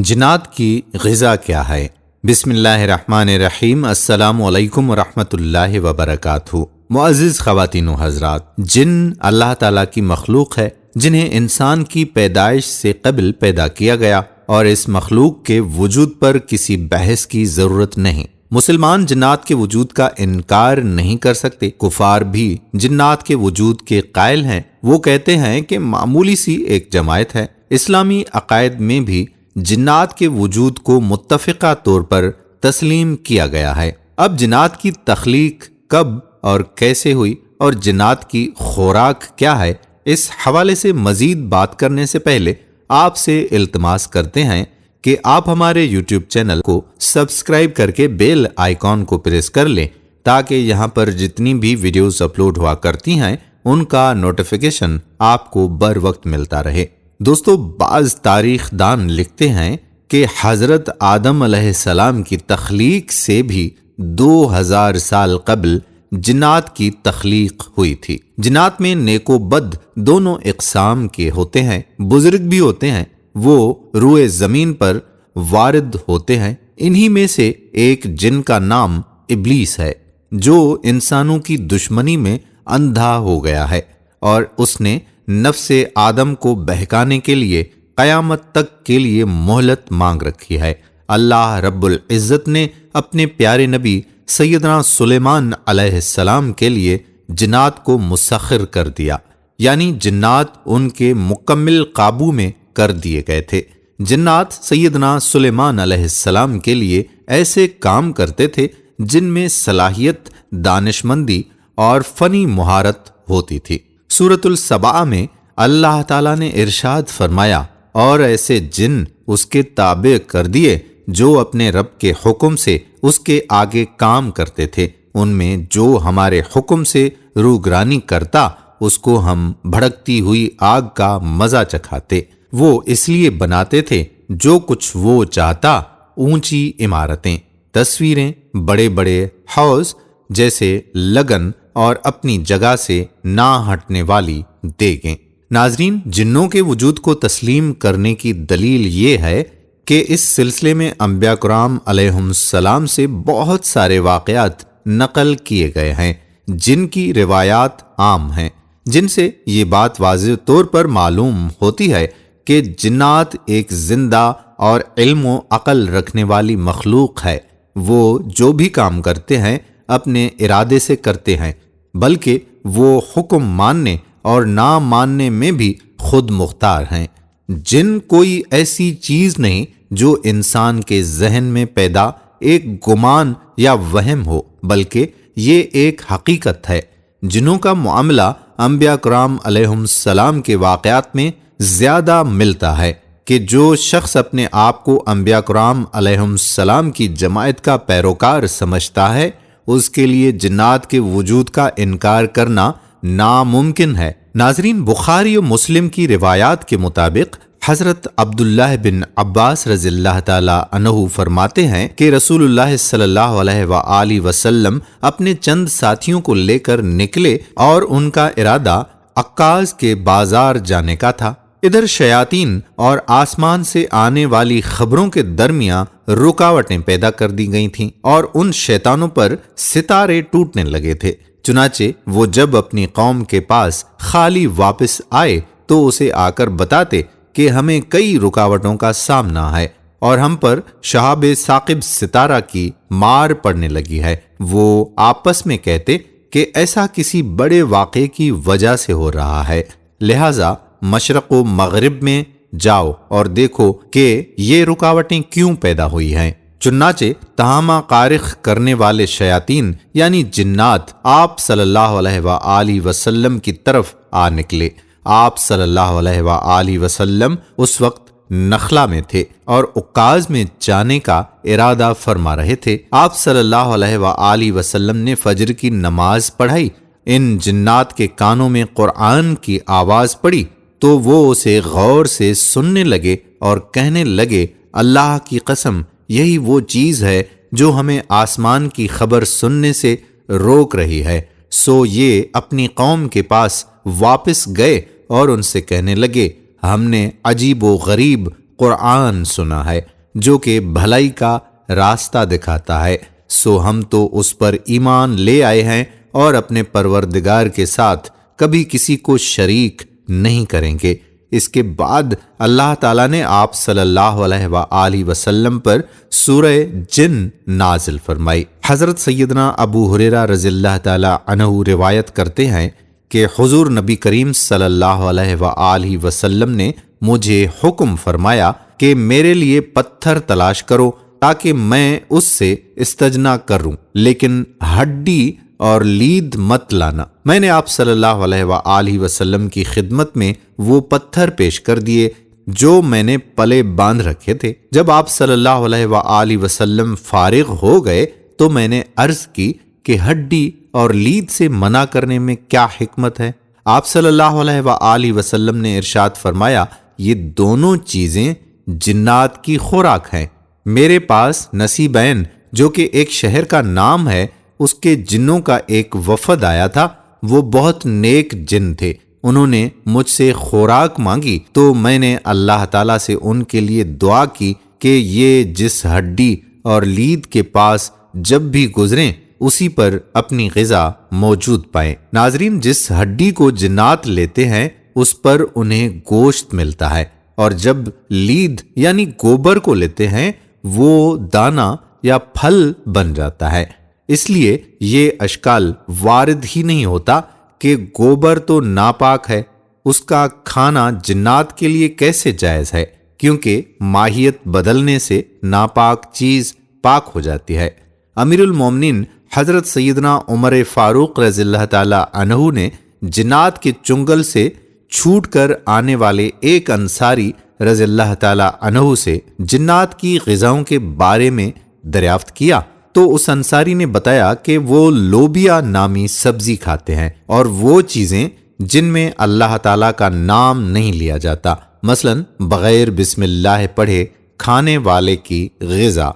جنات کی غذا کیا ہے؟ بسم اللہ الرحمن الرحیم۔ السلام علیکم ورحمۃ اللہ وبرکاتہ۔ معزز خواتین و حضرات، جن اللہ تعالیٰ کی مخلوق ہے جنہیں انسان کی پیدائش سے قبل پیدا کیا گیا، اور اس مخلوق کے وجود پر کسی بحث کی ضرورت نہیں۔ مسلمان جنات کے وجود کا انکار نہیں کر سکتے۔ کفار بھی جنات کے وجود کے قائل ہیں۔ وہ کہتے ہیں کہ معمولی سی ایک جماعت ہے۔ اسلامی عقائد میں بھی جنات کے وجود کو متفقہ طور پر تسلیم کیا گیا ہے۔ اب جنات کی تخلیق کب اور کیسے ہوئی اور جنات کی خوراک کیا ہے، اس حوالے سے مزید بات کرنے سے پہلے آپ سے التماس کرتے ہیں کہ آپ ہمارے یوٹیوب چینل کو سبسکرائب کر کے بیل آئیکن کو پریس کر لیں، تاکہ یہاں پر جتنی بھی ویڈیوز اپلوڈ ہوا کرتی ہیں ان کا نوٹیفیکیشن آپ کو بر وقت ملتا رہے۔ دوستو، بعض تاریخ دان لکھتے ہیں کہ حضرت آدم علیہ السلام کی تخلیق سے بھی 2000 سال قبل جنات کی تخلیق ہوئی تھی۔ جنات میں نیک و بد دونوں اقسام کے ہوتے ہیں۔ بزرگ بھی ہوتے ہیں، وہ روئے زمین پر وارد ہوتے ہیں۔ انہی میں سے ایک جن کا نام ابلیس ہے، جو انسانوں کی دشمنی میں اندھا ہو گیا ہے، اور اس نے نفس آدم کو بہکانے کے لیے قیامت تک کے لیے مہلت مانگ رکھی ہے۔ اللہ رب العزت نے اپنے پیارے نبی سیدنا سلیمان علیہ السلام کے لیے جنات کو مسخر کر دیا، یعنی جنات ان کے مکمل قابو میں کر دیے گئے تھے۔ جنات سیدنا سلیمان علیہ السلام کے لیے ایسے کام کرتے تھے جن میں صلاحیت، دانشمندی اور فنی مہارت ہوتی تھی۔ سورۃ السبع میں اللہ تعالیٰ نے ارشاد فرمایا، اور ایسے جن اس کے تابع کر دیے جو اپنے رب کے حکم سے اس کے آگے کام کرتے تھے۔ ان میں جو ہمارے حکم سے روگرانی کرتا، اس کو ہم بھڑکتی ہوئی آگ کا مزہ چکھاتے۔ وہ اس لیے بناتے تھے جو کچھ وہ چاہتا، اونچی عمارتیں، تصویریں، بڑے بڑے حوض جیسے لگن اور اپنی جگہ سے نہ ہٹنے والی دیگیں۔ ناظرین، جنوں کے وجود کو تسلیم کرنے کی دلیل یہ ہے کہ اس سلسلے میں انبیاء کرام علیہم السلام سے بہت سارے واقعات نقل کیے گئے ہیں، جن کی روایات عام ہیں، جن سے یہ بات واضح طور پر معلوم ہوتی ہے کہ جنات ایک زندہ اور علم و عقل رکھنے والی مخلوق ہے۔ وہ جو بھی کام کرتے ہیں اپنے ارادے سے کرتے ہیں، بلکہ وہ حکم ماننے اور نہ ماننے میں بھی خود مختار ہیں۔ جن کوئی ایسی چیز نہیں جو انسان کے ذہن میں پیدا ایک گمان یا وہم ہو، بلکہ یہ ایک حقیقت ہے۔ جنوں کا معاملہ انبیاء کرام علیہم السلام کے واقعات میں زیادہ ملتا ہے کہ جو شخص اپنے آپ کو انبیاء کرام علیہم السلام کی جماعت کا پیروکار سمجھتا ہے، اس کے لیے جنات کے وجود کا انکار کرنا ناممکن ہے۔ ناظرین، بخاری و مسلم کی روایات کے مطابق حضرت عبداللہ بن عباس رضی اللہ تعالی عنہ فرماتے ہیں کہ رسول اللہ صلی اللہ علیہ وآلہ وسلم اپنے چند ساتھیوں کو لے کر نکلے، اور ان کا ارادہ عکاظ کے بازار جانے کا تھا۔ ادھر شیاطین اور آسمان سے آنے والی خبروں کے درمیان رکاوٹیں پیدا کر دی گئی تھیں، اور ان شیطانوں پر ستارے ٹوٹنے لگے تھے۔ چنانچہ وہ جب اپنی قوم کے پاس خالی واپس آئے تو اسے آ کر بتاتے کہ ہمیں کئی رکاوٹوں کا سامنا ہے، اور ہم پر شہاب ثاقب ستارہ کی مار پڑنے لگی ہے۔ وہ آپس میں کہتے کہ ایسا کسی بڑے واقعے کی وجہ سے ہو رہا ہے، لہذا مشرق و مغرب میں جاؤ اور دیکھو کہ یہ رکاوٹیں کیوں پیدا ہوئی ہیں۔ چنانچہ تہامہ قارخ کرنے والے شیاطین یعنی جنات آپ صلی اللہ علیہ وآلہ وسلم کی طرف آ نکلے۔ آپ صلی اللہ علیہ وآلہ وسلم اس وقت نخلا میں تھے اور عکاظ میں جانے کا ارادہ فرما رہے تھے۔ آپ صلی اللہ علیہ وآلہ وسلم نے فجر کی نماز پڑھائی۔ ان جنات کے کانوں میں قرآن کی آواز پڑی تو وہ اسے غور سے سننے لگے اور کہنے لگے، اللہ کی قسم، یہی وہ چیز ہے جو ہمیں آسمان کی خبر سننے سے روک رہی ہے۔ سو یہ اپنی قوم کے پاس واپس گئے اور ان سے کہنے لگے، ہم نے عجیب و غریب قرآن سنا ہے جو کہ بھلائی کا راستہ دکھاتا ہے، سو ہم تو اس پر ایمان لے آئے ہیں اور اپنے پروردگار کے ساتھ کبھی کسی کو شریک نہیں کریں گے۔ اس کے بعد اللہ تعالیٰ نے آپ صلی اللہ علیہ وآلہ وسلم پر سورہ جن نازل فرمائی۔ حضرت سیدنا ابو ہریرہ رضی اللہ تعالیٰ عنہ روایت کرتے ہیں کہ حضور نبی کریم صلی اللہ علیہ وآلہ وسلم نے مجھے حکم فرمایا کہ میرے لیے پتھر تلاش کرو تاکہ میں اس سے استجنا کروں، لیکن ہڈی اور لید مت لانا۔ میں نے آپ صلی اللہ علیہ وآلہ وسلم کی خدمت میں وہ پتھر پیش کر دیے جو میں نے پلے باندھ رکھے تھے۔ جب آپ صلی اللہ علیہ وآلہ وسلم فارغ ہو گئے تو میں نے عرض کی کہ ہڈی اور لید سے منع کرنے میں کیا حکمت ہے؟ آپ صلی اللہ علیہ وآلہ وسلم نے ارشاد فرمایا، یہ دونوں چیزیں جنات کی خوراک ہیں۔ میرے پاس نصیبین جو کہ ایک شہر کا نام ہے، اس کے جنوں کا ایک وفد آیا تھا۔ وہ بہت نیک جن تھے۔ انہوں نے مجھ سے خوراک مانگی تو میں نے اللہ تعالیٰ سے ان کے لیے دعا کی کہ یہ جس ہڈی اور لید کے پاس جب بھی گزریں اسی پر اپنی غذا موجود پائیں۔ ناظرین، جس ہڈی کو جنات لیتے ہیں اس پر انہیں گوشت ملتا ہے، اور جب لید یعنی گوبر کو لیتے ہیں وہ دانہ یا پھل بن جاتا ہے۔ اس لیے یہ اشکال وارد ہی نہیں ہوتا کہ گوبر تو ناپاک ہے، اس کا کھانا جنات کے لیے کیسے جائز ہے، کیونکہ ماہیت بدلنے سے ناپاک چیز پاک ہو جاتی ہے۔ امیر المومنین حضرت سیدنا عمر فاروق رضی اللہ تعالی عنہ نے جنات کے چنگل سے چھوٹ کر آنے والے ایک انصاری رضی اللہ تعالی عنہ سے جنات کی غذاؤں کے بارے میں دریافت کیا تو اس انصاری نے بتایا کہ وہ لوبیا نامی سبزی کھاتے ہیں اور وہ چیزیں جن میں اللہ تعالیٰ کا نام نہیں لیا جاتا، مثلا بغیر بسم اللہ پڑھے کھانے والے کی غذا۔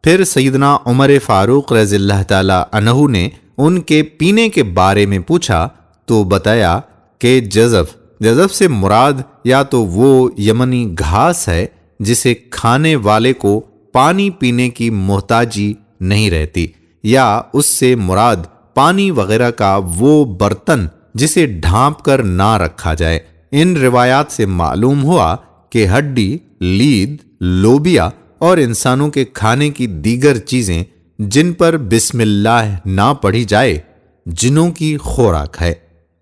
پھر سیدنا عمر فاروق رضی اللہ تعالی عنہ نے ان کے پینے کے بارے میں پوچھا تو بتایا کہ جزف سے مراد یا تو وہ یمنی گھاس ہے جسے کھانے والے کو پانی پینے کی محتاجی نہیں رہتی، یا اس سے مراد پانی وغیرہ کا وہ برتن جسے ڈھانپ کر نہ رکھا جائے۔ ان روایات سے معلوم ہوا کہ ہڈی، لید، لوبیا اور انسانوں کے کھانے کی دیگر چیزیں جن پر بسم اللہ نہ پڑھی جائے جنوں کی خوراک ہے۔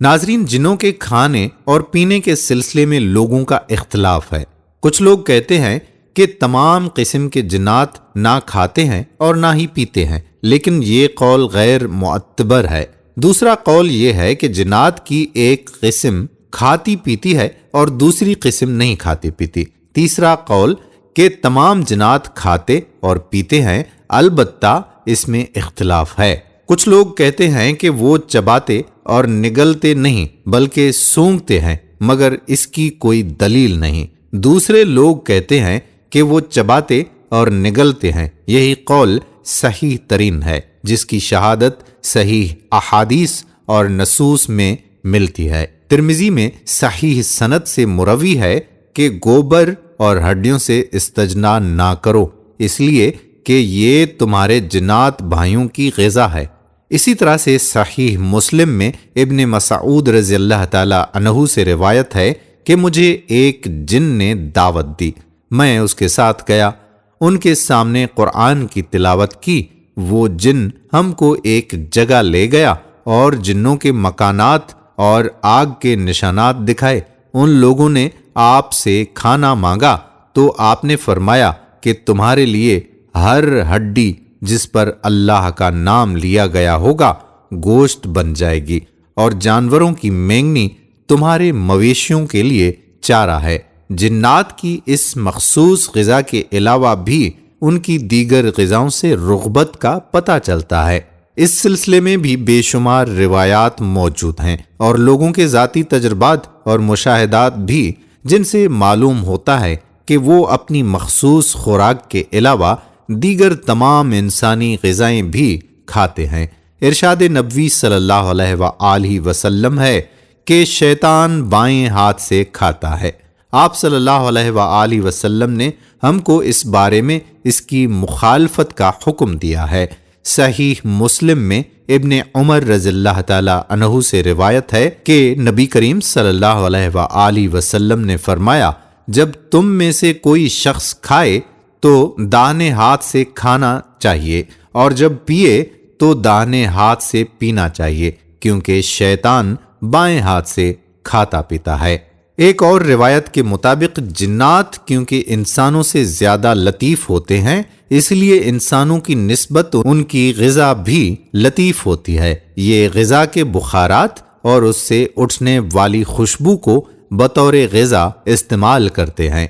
ناظرین، جنوں کے کھانے اور پینے کے سلسلے میں لوگوں کا اختلاف ہے۔ کچھ لوگ کہتے ہیں کہ تمام قسم کے جنات نہ کھاتے ہیں اور نہ ہی پیتے ہیں، لیکن یہ قول غیر معتبر ہے۔ دوسرا قول یہ ہے کہ جنات کی ایک قسم کھاتی پیتی ہے اور دوسری قسم نہیں کھاتی پیتی۔ تیسرا قول کہ تمام جنات کھاتے اور پیتے ہیں، البتہ اس میں اختلاف ہے۔ کچھ لوگ کہتے ہیں کہ وہ چباتے اور نگلتے نہیں بلکہ سونگھتے ہیں، مگر اس کی کوئی دلیل نہیں۔ دوسرے لوگ کہتے ہیں کہ وہ چباتے اور نگلتے ہیں۔ یہی قول صحیح ترین ہے، جس کی شہادت صحیح احادیث اور نصوص میں ملتی ہے۔ ترمذی میں صحیح سند سے مروی ہے کہ گوبر اور ہڈیوں سے استجنا نہ کرو، اس لیے کہ یہ تمہارے جنات بھائیوں کی غذا ہے۔ اسی طرح سے صحیح مسلم میں ابن مسعود رضی اللہ تعالی عنہ سے روایت ہے کہ مجھے ایک جن نے دعوت دی، میں اس کے ساتھ گیا، ان کے سامنے قرآن کی تلاوت کی۔ وہ جن ہم کو ایک جگہ لے گیا اور جنوں کے مکانات اور آگ کے نشانات دکھائے۔ ان لوگوں نے آپ سے کھانا مانگا تو آپ نے فرمایا کہ تمہارے لیے ہر ہڈی جس پر اللہ کا نام لیا گیا ہوگا گوشت بن جائے گی، اور جانوروں کی مینگنی تمہارے مویشیوں کے لیے چارہ ہے۔ جنات کی اس مخصوص غذا کے علاوہ بھی ان کی دیگر غذاؤں سے رغبت کا پتہ چلتا ہے۔ اس سلسلے میں بھی بے شمار روایات موجود ہیں اور لوگوں کے ذاتی تجربات اور مشاہدات بھی، جن سے معلوم ہوتا ہے کہ وہ اپنی مخصوص خوراک کے علاوہ دیگر تمام انسانی غذائیں بھی کھاتے ہیں۔ ارشاد نبوی صلی اللہ علیہ وآلہ وسلم ہے کہ شیطان بائیں ہاتھ سے کھاتا ہے، آپ صلی اللہ علیہ وآلہ وسلم نے ہم کو اس بارے میں اس کی مخالفت کا حکم دیا ہے۔ صحیح مسلم میں ابن عمر رضی اللہ تعالی عنہ سے روایت ہے کہ نبی کریم صلی اللہ علیہ وآلہ وسلم نے فرمایا، جب تم میں سے کوئی شخص کھائے تو داہنے ہاتھ سے کھانا چاہیے، اور جب پیے تو داہنے ہاتھ سے پینا چاہیے، کیونکہ شیطان بائیں ہاتھ سے کھاتا پیتا ہے۔ ایک اور روایت کے مطابق جنات کیونکہ انسانوں سے زیادہ لطیف ہوتے ہیں، اس لیے انسانوں کی نسبت ان کی غذا بھی لطیف ہوتی ہے۔ یہ غذا کے بخارات اور اس سے اٹھنے والی خوشبو کو بطور غذا استعمال کرتے ہیں،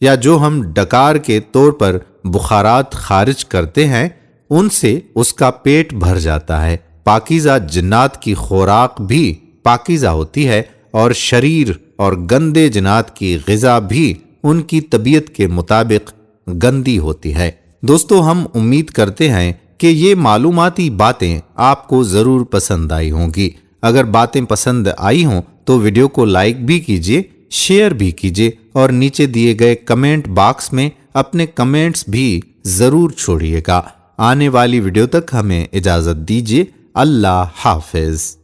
یا جو ہم ڈکار کے طور پر بخارات خارج کرتے ہیں ان سے اس کا پیٹ بھر جاتا ہے۔ پاکیزہ جنات کی خوراک بھی پاکیزہ ہوتی ہے، اور شریر اور گندے جنات کی غذا بھی ان کی طبیعت کے مطابق گندی ہوتی ہے۔ دوستو، ہم امید کرتے ہیں کہ یہ معلوماتی باتیں آپ کو ضرور پسند آئی ہوں گی۔ اگر باتیں پسند آئی ہوں تو ویڈیو کو لائک بھی کیجیے، شیئر بھی کیجیے، اور نیچے دیے گئے کمنٹ باکس میں اپنے کمنٹس بھی ضرور چھوڑیے گا۔ آنے والی ویڈیو تک ہمیں اجازت دیجیے۔ اللہ حافظ۔